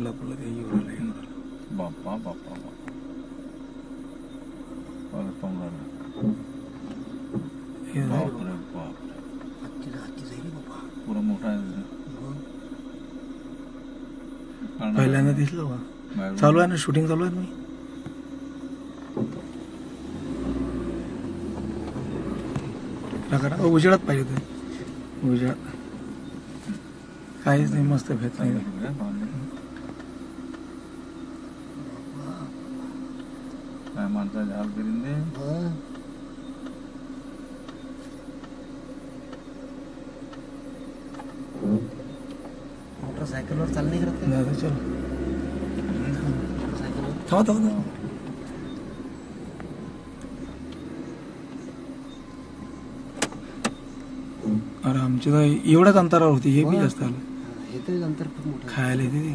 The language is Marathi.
लपलं ते एवढं बाप्पा बाप्पा बाप्पा परत पाहून राहिलं. बापरे बापरे पुरा मोठा आहे. पहिल्यांदा दिसलं बा. चालू आहे ना, शूटिंग चालू आहे ना. मी उजेडात पाहिजे ते, उजेडात काहीच नाही, मस्त भेट नाही. काय माणसाचे हाल करीन ते. मोटरसायकलवर चालणे करत चलो थांबा थांबा. अरे आमची तर एवढ्याच अंतरावर होती, हे बी जास्त आलं. हे तर अंतर खूप मोठं खायला येते ते.